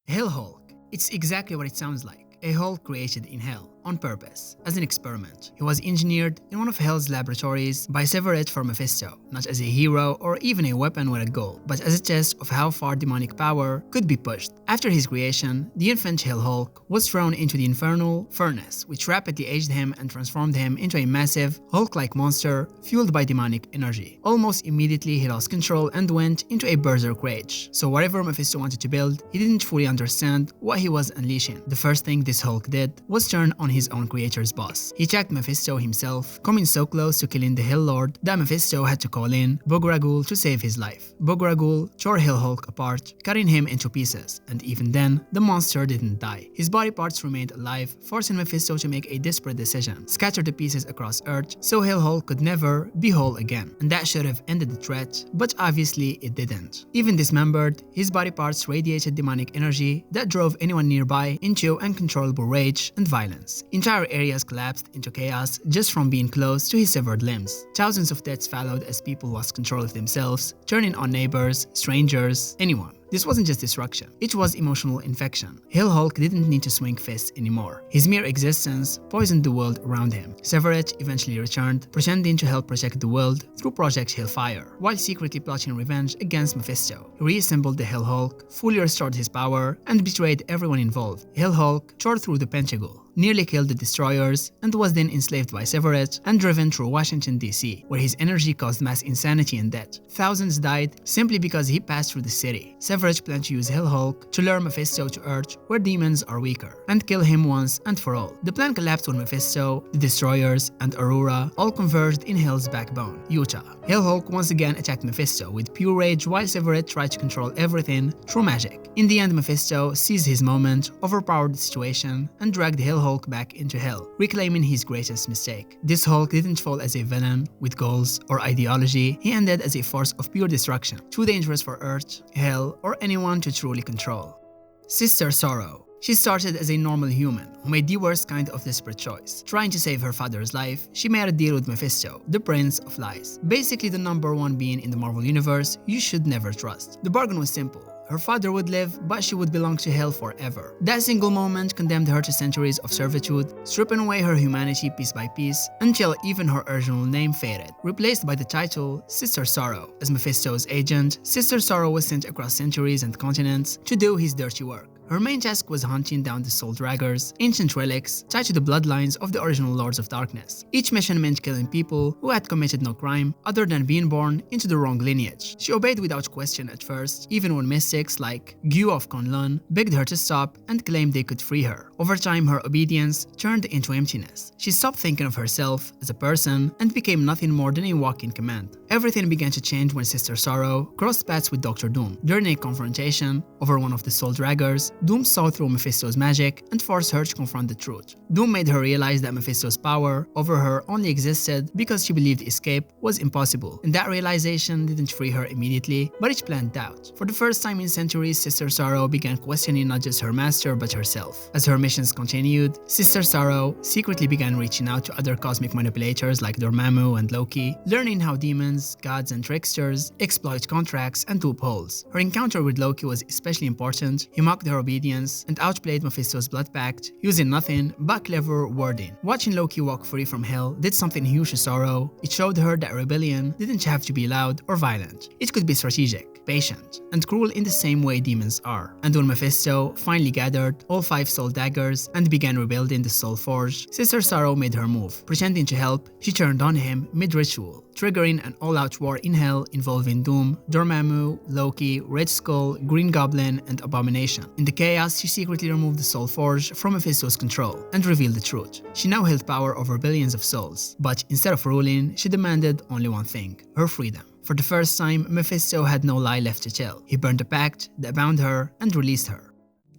Hell Hulk. It's exactly what it sounds like. A Hulk created in Hell, on purpose, as an experiment. He was engineered in one of Hell's laboratories by Severide for Mephisto, not as a hero or even a weapon with a goal, but as a test of how far demonic power could be pushed. After his creation, the infant Hell Hulk was thrown into the infernal furnace, which rapidly aged him and transformed him into a massive, Hulk-like monster fueled by demonic energy. Almost immediately, he lost control and went into a berserk rage. So whatever Mephisto wanted to build, he didn't fully understand what he was unleashing. The first thing this Hulk did was turn on his own creator's boss. He attacked Mephisto himself, coming so close to killing the Hell Lord that Mephisto had to call in Bogragul to save his life. Bogragul tore Hell Hulk apart, cutting him into pieces, and even then, the monster didn't die. His body parts remained alive, forcing Mephisto to make a desperate decision: scatter the pieces across Earth so Hell Hulk could never be whole again. And that should have ended the threat, but obviously it didn't. Even dismembered, his body parts radiated demonic energy that drove anyone nearby into uncontrollable rage and violence. Entire areas collapsed into chaos just from being close to his severed limbs. Thousands of deaths followed as people lost control of themselves, turning on neighbors, strangers, anyone. This wasn't just destruction, it was emotional infection. Hell Hulk didn't need to swing fists anymore. His mere existence poisoned the world around him. Severide eventually returned, pretending to help protect the world through Project Hellfire, while secretly plotting revenge against Mephisto. He reassembled the Hell Hulk, fully restored his power, and betrayed everyone involved. Hell Hulk tore through the Pentagon, nearly killed the destroyers, and was then enslaved by Severide and driven through Washington, D.C., where his energy caused mass insanity and death. Thousands died simply because he passed through the city. Severide planned to use Hell Hulk to lure Mephisto to Earth, where demons are weaker, and kill him once and for all. The plan collapsed when Mephisto, the destroyers, and Aurora all converged in Hell's backbone, Utah. Hell Hulk once again attacked Mephisto with pure rage while Severide tried to control everything through magic. In the end, Mephisto seized his moment, overpowered the situation, and dragged Hell Hulk back into Hell, reclaiming his greatest mistake. This Hulk didn't fall as a villain with goals or ideology, he ended as a force of pure destruction, too dangerous for Earth, Hell, or anyone to truly control. Sister Sorrow. She started as a normal human who made the worst kind of desperate choice. Trying to save her father's life, she made a deal with Mephisto, the Prince of Lies. Basically the #1 being in the Marvel Universe you should never trust. The bargain was simple. Her father would live, but she would belong to Hell forever. That single moment condemned her to centuries of servitude, stripping away her humanity piece by piece, until even her original name faded, replaced by the title Sister Sorrow. As Mephisto's agent, Sister Sorrow was sent across centuries and continents to do his dirty work. Her main task was hunting down the Soul Draggers, ancient relics tied to the bloodlines of the original Lords of Darkness. Each mission meant killing people who had committed no crime other than being born into the wrong lineage. She obeyed without question at first, even when mystics like Gyu of Kunlun begged her to stop and claimed they could free her. Over time, her obedience turned into emptiness. She stopped thinking of herself as a person and became nothing more than a walking command. Everything began to change when Sister Sorrow crossed paths with Dr. Doom. During a confrontation over one of the Soul Draggers, Doom saw through Mephisto's magic and forced her to confront the truth. Doom made her realize that Mephisto's power over her only existed because she believed escape was impossible, and that realization didn't free her immediately, but it planned out. For the first time in centuries, Sister Sorrow began questioning not just her master but herself. As her missions continued, Sister Sorrow secretly began reaching out to other cosmic manipulators like Dormammu and Loki, learning how demons, gods, and tricksters exploit contracts and loopholes. Her encounter with Loki was especially important. He mocked her obedience and outplayed Mephisto's blood pact, using nothing but clever wording. Watching Loki walk free from Hell did something huge to Sorrow. It showed her that rebellion didn't have to be loud or violent. It could be strategic, patient, and cruel in the same way demons are. And when Mephisto finally gathered all 5 Soul Daggers and began rebuilding the Soul Forge, Sister Sorrow made her move. Pretending to help, she turned on him mid-ritual, triggering an all-out war in Hell involving Doom, Dormammu, Loki, Red Skull, Green Goblin, and Abomination. In the chaos, she secretly removed the Soul Forge from Mephisto's control and revealed the truth. She now held power over billions of souls, but instead of ruling, she demanded only one thing: her freedom. For the first time, Mephisto had no lie left to tell. He burned the pact that bound her and released her.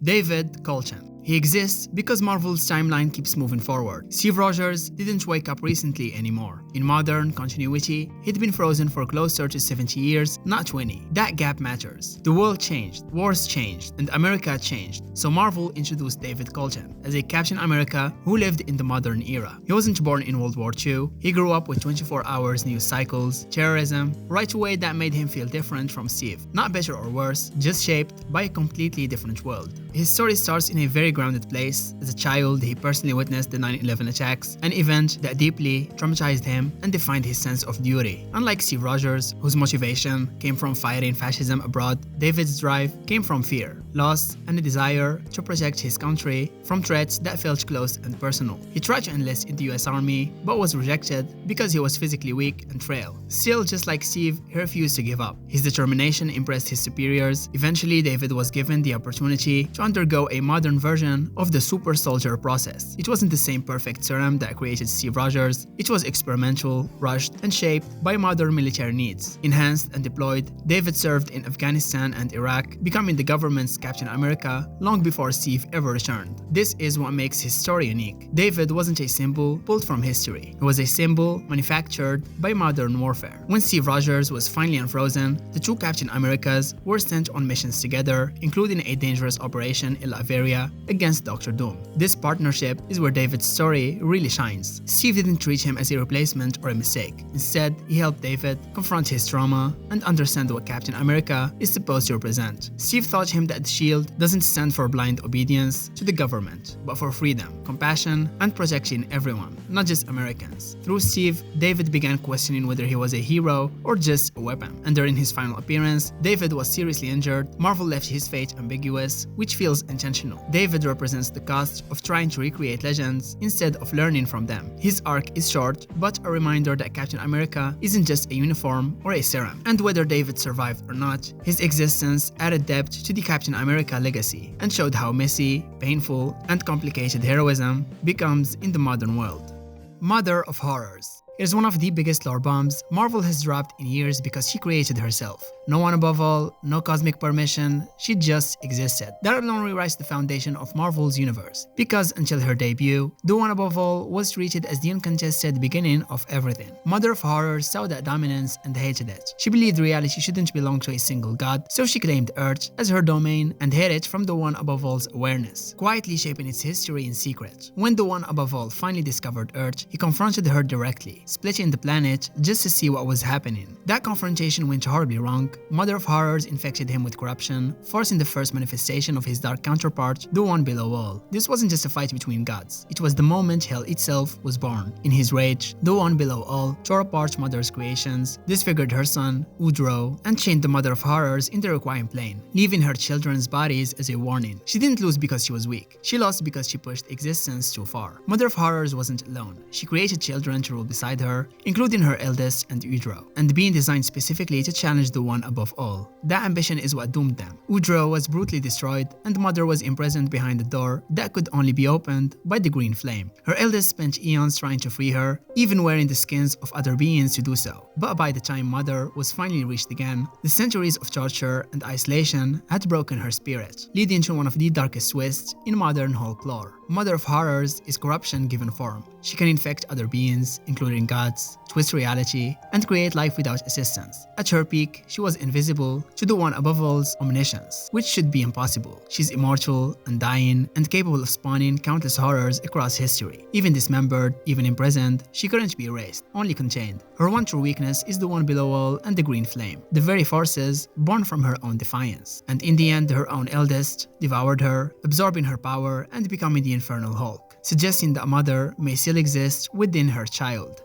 David Colton. He exists because Marvel's timeline keeps moving forward. Steve Rogers didn't wake up recently anymore. In modern continuity, he'd been frozen for closer to 70 years, not 20. That gap matters. The world changed, wars changed, and America changed. So Marvel introduced David Colton as a Captain America who lived in the modern era. He wasn't born in World War II. He grew up with 24 hours news cycles, terrorism, right away that made him feel different from Steve. Not better or worse, just shaped by a completely different world. His story starts in a very grounded place. As a child, he personally witnessed the 9/11 attacks, an event that deeply traumatized him and defined his sense of duty. Unlike Steve Rogers, whose motivation came from fighting fascism abroad, David's drive came from fear, loss, and a desire to protect his country from threats that felt close and personal. He tried to enlist in the US Army, but was rejected because he was physically weak and frail. Still, just like Steve, he refused to give up. His determination impressed his superiors. Eventually, David was given the opportunity to undergo a modern version of the super soldier process. It wasn't the same perfect serum that created Steve Rogers. It was experimental, rushed, and shaped by modern military needs. Enhanced and deployed, David served in Afghanistan and Iraq, becoming the government's Captain America long before Steve ever returned. This is what makes his story unique. David wasn't a symbol pulled from history. He was a symbol manufactured by modern warfare. When Steve Rogers was finally unfrozen, the two Captain Americas were sent on missions together, including a dangerous operation in Latveria against Dr. Doom. This partnership is where David's story really shines. Steve didn't treat him as a replacement or a mistake. Instead, he helped David confront his trauma and understand what Captain America is supposed to represent. Steve taught him that the shield doesn't stand for blind obedience to the government, but for freedom, compassion, and protecting everyone, not just Americans. Through Steve, David began questioning whether he was a hero or just a weapon. And during his final appearance, David was seriously injured. Marvel left his fate ambiguous, which feels intentional. David represents the cost of trying to recreate legends instead of learning from them. His arc is short, but a reminder that Captain America isn't just a uniform or a serum. And whether David survived or not, his existence added depth to the Captain America legacy and showed how messy, painful, and complicated heroism becomes in the modern world. Mother of Horrors. It is one of the biggest lore bombs Marvel has dropped in years because she created herself. No one above all, no cosmic permission, she just existed. That alone rewrites the foundation of Marvel's universe. Because until her debut, the one above all was treated as the uncontested beginning of everything. Mother of Horrors saw that dominance and hated it. She believed reality shouldn't belong to a single god, so she claimed Earth as her domain and hid it from the one above all's awareness, quietly shaping its history in secret. When the one above all finally discovered Earth, he confronted her directly, splitting the planet just to see what was happening. That confrontation went horribly wrong. Mother of Horrors infected him with corruption, forcing the first manifestation of his dark counterpart, the one below all. This wasn't just a fight between gods, it was the moment hell itself was born. In his rage, the one below all tore apart Mother's creations, disfigured her son, Woodrow, and chained the Mother of Horrors in the Requiem plane, leaving her children's bodies as a warning. She didn't lose because she was weak. She lost because she pushed existence too far. Mother of Horrors wasn't alone. She created children to rule beside her, including her eldest and Woodrow, and being designed specifically to challenge the one above all. That ambition is what doomed them. Woodrow was brutally destroyed, and Mother was imprisoned behind a door that could only be opened by the green flame. Her eldest spent eons trying to free her, even wearing the skins of other beings to do so. But by the time Mother was finally reached again, the centuries of torture and isolation had broken her spirit, leading to one of the darkest twists in modern Hulk lore. Mother of Horrors is corruption given form. She can infect other beings, including gods, twist reality, and create life without assistance. At her peak, she was invisible to the one above all's omniscience, which should be impossible. She's immortal, undying, and capable of spawning countless horrors across history. Even dismembered, even imprisoned, she couldn't be erased, only contained. Her one true weakness is the one below all and the green flame, the very forces born from her own defiance. And in the end, her own eldest devoured her, absorbing her power and becoming the Infernal Hulk, suggesting that Mother may still exist within her child.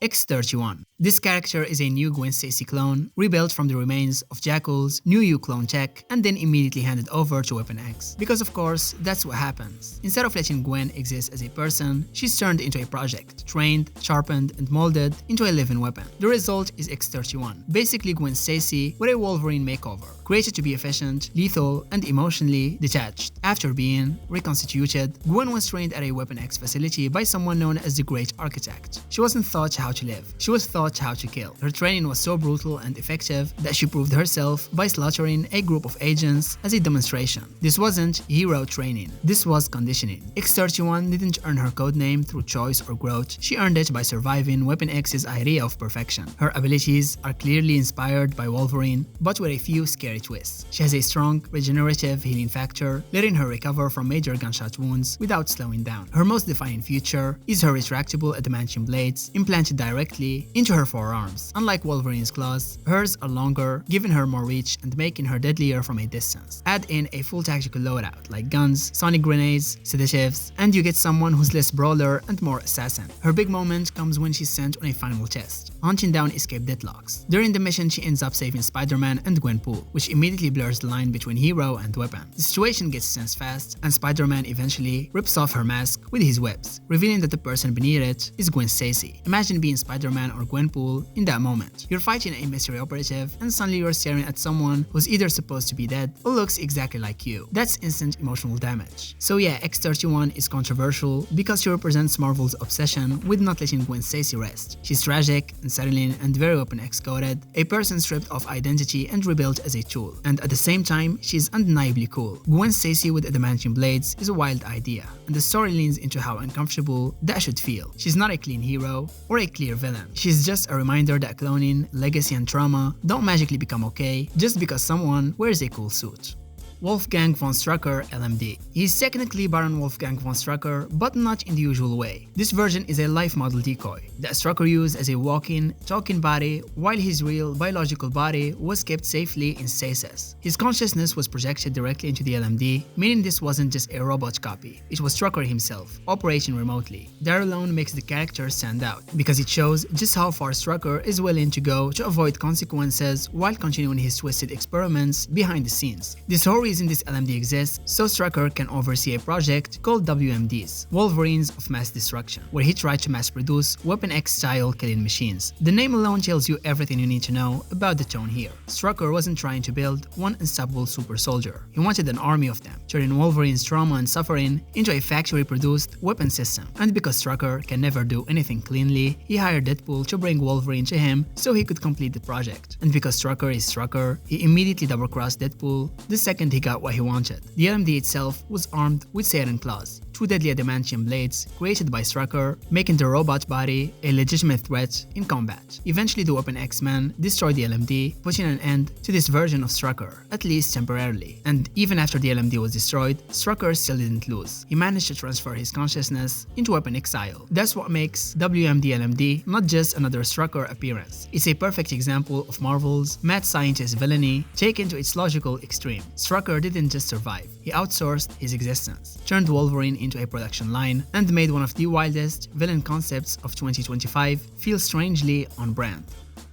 X-31. This character is a new Gwen Stacy clone, rebuilt from the remains of Jackal's new U clone tech, and then immediately handed over to Weapon X. Because of course, that's what happens. Instead of letting Gwen exist as a person, she's turned into a project, trained, sharpened, and molded into a living weapon. The result is X-31, basically Gwen Stacy with a Wolverine makeover, created to be efficient, lethal, and emotionally detached. After being reconstituted, Gwen was trained at a Weapon X facility by someone known as the Great Architect. She wasn't taught how to live. She was taught taught how to kill. Her training was so brutal and effective that she proved herself by slaughtering a group of agents as a demonstration. This wasn't hero training, this was conditioning. X-31 didn't earn her codename through choice or growth, she earned it by surviving Weapon X's idea of perfection. Her abilities are clearly inspired by Wolverine, but with a few scary twists. She has a strong, regenerative healing factor, letting her recover from major gunshot wounds without slowing down. Her most defining feature is her retractable adamantium blades implanted directly into her forearms. Unlike Wolverine's claws, hers are longer, giving her more reach and making her deadlier from a distance. Add in a full tactical loadout like guns, sonic grenades, sedatives, and you get someone who's less brawler and more assassin. Her big moment comes when she's sent on a final test, hunting down escape deadlocks. During the mission, she ends up saving Spider-Man and Gwenpool, which immediately blurs the line between hero and weapon. The situation gets tense fast, and Spider-Man eventually rips off her mask with his webs, revealing that the person beneath it is Gwen Stacy. Imagine being Spider-Man or Gwenpool in that moment. You're fighting a mystery operative, and suddenly you're staring at someone who's either supposed to be dead or looks exactly like you. That's instant emotional damage. So yeah, X-31 is controversial because she represents Marvel's obsession with not letting Gwen Stacy rest. She's tragic, unsettling, and very Weapon X coded, a person stripped of identity and rebuilt as a tool. And at the same time, she's undeniably cool. Gwen Stacy with adamantium blades is a wild idea, and the story leans into how uncomfortable that should feel. She's not a clean hero or a clear villain. She's just a reminder that cloning, legacy, and trauma don't magically become okay just because someone wears a cool suit. Wolfgang von Strucker LMD. He's technically Baron Wolfgang von Strucker, but not in the usual way. This version is a life model decoy that Strucker used as a walking, talking body, while his real, biological body was kept safely in stasis. His consciousness was projected directly into the LMD, meaning this wasn't just a robot copy. It was Strucker himself, operating remotely. That alone makes the character stand out, because it shows just how far Strucker is willing to go to avoid consequences while continuing his twisted experiments behind the scenes. This whole reason this LMD exists so Strucker can oversee a project called WMDs, Wolverines of Mass Destruction, where he tried to mass produce Weapon X-style killing machines. The name alone tells you everything you need to know about the tone here. Strucker wasn't trying to build one unstoppable super soldier. He wanted an army of them, turning Wolverine's trauma and suffering into a factory-produced weapon system. And because Strucker can never do anything cleanly, he hired Deadpool to bring Wolverine to him so he could complete the project. And because Strucker is Strucker, he immediately double-crossed Deadpool the second he got what he wanted. The LMD itself was armed with sarin claws, two deadly adamantium blades created by Strucker, making the robot body a legitimate threat in combat. Eventually, the Weapon X-Men destroyed the LMD, putting an end to this version of Strucker, at least temporarily. And even after the LMD was destroyed, Strucker still didn't lose. He managed to transfer his consciousness into Weapon Exile. That's what makes WMD LMD not just another Strucker appearance. It's a perfect example of Marvel's mad scientist villainy taken to its logical extreme. Strucker didn't just survive, he outsourced his existence, turned Wolverine into a production line, and made one of the wildest villain concepts of 2025 feel strangely on brand.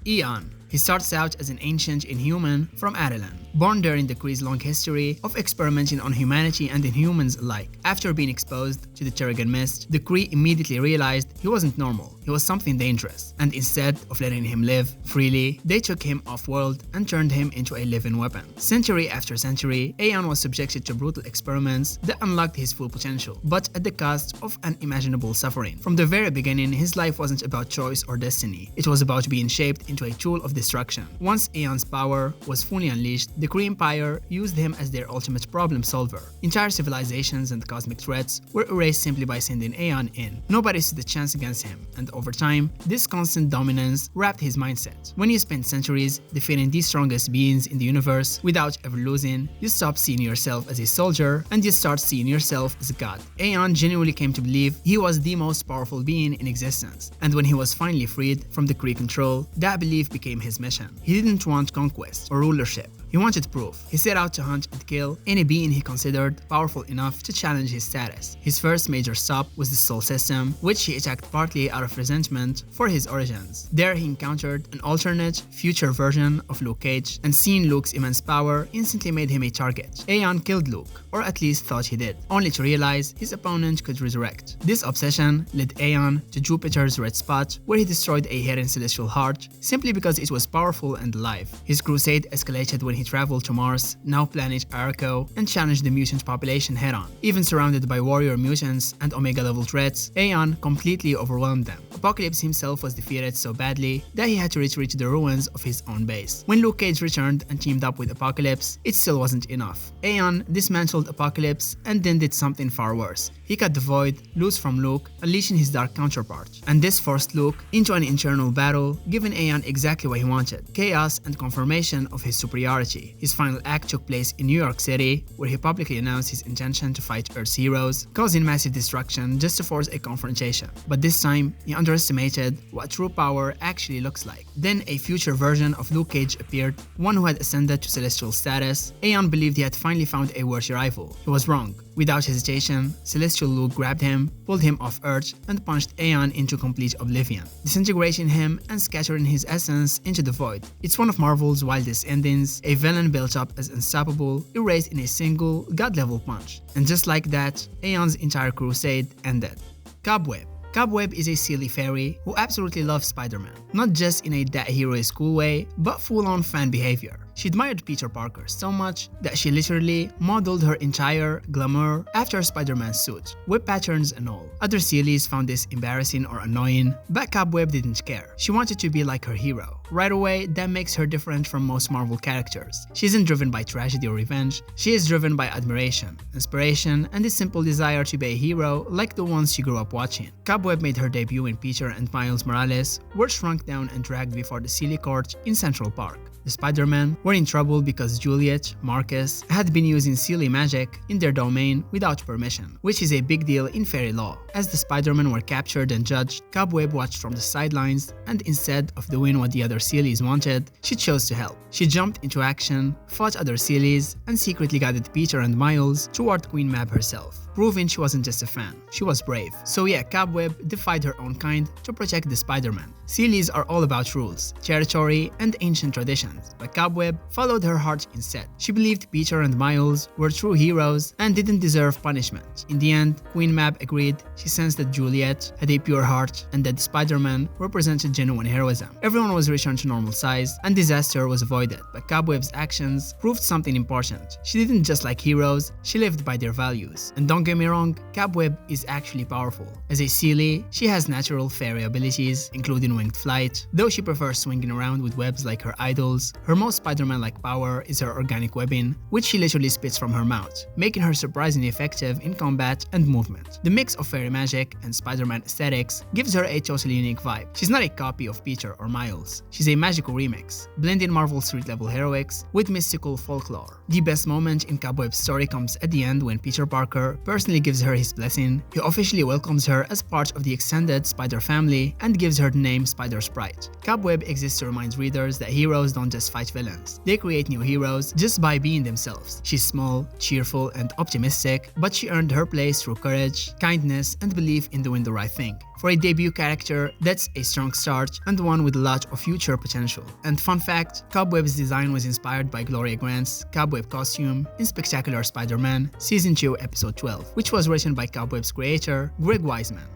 Aeon. He starts out as an ancient inhuman from Aeon, born during the Kree's long history of experimenting on humanity and inhumans alike. After being exposed to the Terrigen Mist, the Kree immediately realized he wasn't normal, he was something dangerous, and instead of letting him live freely, they took him off-world and turned him into a living weapon. Century after century, Aeon was subjected to brutal experiments that unlocked his full potential, but at the cost of unimaginable suffering. From the very beginning, his life wasn't about choice or destiny, it was about being shaped into a tool of destruction. Once Aeon's power was fully unleashed, the Kree Empire used him as their ultimate problem solver. Entire civilizations and cosmic threats were erased simply by sending Aeon in. Nobody stood a chance against him, and over time, this constant dominance wrapped his mindset. When you spend centuries defeating the strongest beings in the universe without ever losing, you stop seeing yourself as a soldier and you start seeing yourself as a god. Aeon genuinely came to believe he was the most powerful being in existence, and when he was finally freed from the Kree control, that belief became his mission. He didn't want conquest or rulership. He wanted proof. He set out to hunt and kill any being he considered powerful enough to challenge his status. His first major stop was the Sol System, which he attacked partly out of resentment for his origins. There he encountered an alternate, future version of Luke Cage, and seeing Luke's immense power instantly made him a target. Aeon killed Luke, or at least thought he did, only to realize his opponent could resurrect. This obsession led Aeon to Jupiter's red spot, where he destroyed a hidden celestial heart simply because it was powerful and alive. His crusade escalated when he traveled to Mars, now planet Arco, and challenged the mutant population head-on. Even surrounded by warrior mutants and Omega-level threats, Aeon completely overwhelmed them. Apocalypse himself was defeated so badly that he had to retreat to the ruins of his own base. When Luke Cage returned and teamed up with Apocalypse, it still wasn't enough. Aeon dismantled Apocalypse and then did something far worse. He cut the Void loose from Luke, unleashing his dark counterpart. And this forced Luke into an internal battle, giving Aeon exactly what he wanted: chaos and confirmation of his superiority. His final act took place in New York City, where he publicly announced his intention to fight Earth's heroes, causing massive destruction just to force a confrontation. But this time, he underestimated what true power actually looks like. Then a future version of Luke Cage appeared, one who had ascended to celestial status. Aeon believed he had finally found a worthy rival. He was wrong. Without hesitation, Celestial Luke grabbed him, pulled him off Earth, and punched Aeon into complete oblivion, disintegrating him and scattering his essence into the void. It's one of Marvel's wildest endings, a villain built up as unstoppable, erased in a single, god-level punch. And just like that, Aeon's entire crusade ended. Cobweb. Cobweb is a Seelie fairy who absolutely loves Spider-Man, not just in a that hero is cool way, but full-on fan behavior. She admired Peter Parker so much that she literally modeled her entire glamour after Spider-Man's suit, web patterns and all. Other Seelies found this embarrassing or annoying, but Cobweb didn't care. She wanted to be like her hero. Right away, that makes her different from most Marvel characters. She isn't driven by tragedy or revenge, she is driven by admiration, inspiration, and the simple desire to be a hero like the ones she grew up watching. Cobweb made her debut in Peter and Miles Morales were shrunk down and dragged before the Seelie court in Central Park. The Spider-Man were in trouble because Juliet, Marcus, had been using Seelie magic in their domain without permission, which is a big deal in fairy law. As the Spider-Man were captured and judged, Cobweb watched from the sidelines, and instead of doing what the other Seelies wanted, she chose to help. She jumped into action, fought other Seelies, and secretly guided Peter and Miles toward Queen Mab herself, proving she wasn't just a fan, she was brave. So yeah, Cobweb defied her own kind to protect the Spider-Man. Seelies are all about rules, territory, and ancient traditions, but Cobweb followed her heart instead. She believed Peter and Miles were true heroes and didn't deserve punishment. In the end, Queen Mab agreed. She sensed that Juliet had a pure heart and that Spider-Man represented genuine heroism. Everyone was returned to normal size and disaster was avoided, but Cobweb's actions proved something important. She didn't just like heroes, she lived by their values. And don't get me wrong, Cobweb is actually powerful. As a Seelie, she has natural fairy abilities, including winged flight. Though she prefers swinging around with webs like her idols, her most Spider-Man-like power is her organic webbing, which she literally spits from her mouth, making her surprisingly effective in combat and movement. The mix of fairy magic and Spider-Man aesthetics gives her a totally unique vibe. She's not a copy of Peter or Miles, she's a magical remix, blending Marvel street-level heroics with mystical folklore. The best moment in Cobweb's story comes at the end when Peter Parker personally gives her his blessing. He officially welcomes her as part of the extended Spider family and gives her the name Spider-Sprite. Cobweb exists to remind readers that heroes don't just fight villains, they create new heroes just by being themselves. She's small, cheerful, and optimistic, but she earned her place through courage, kindness, and belief in doing the right thing. For a debut character, that's a strong start and one with a lot of future potential. And fun fact, Cobweb's design was inspired by Gloria Grant's Cobweb costume in Spectacular Spider-Man Season 2 Episode 12, which was written by Cobweb's creator, Greg Weisman.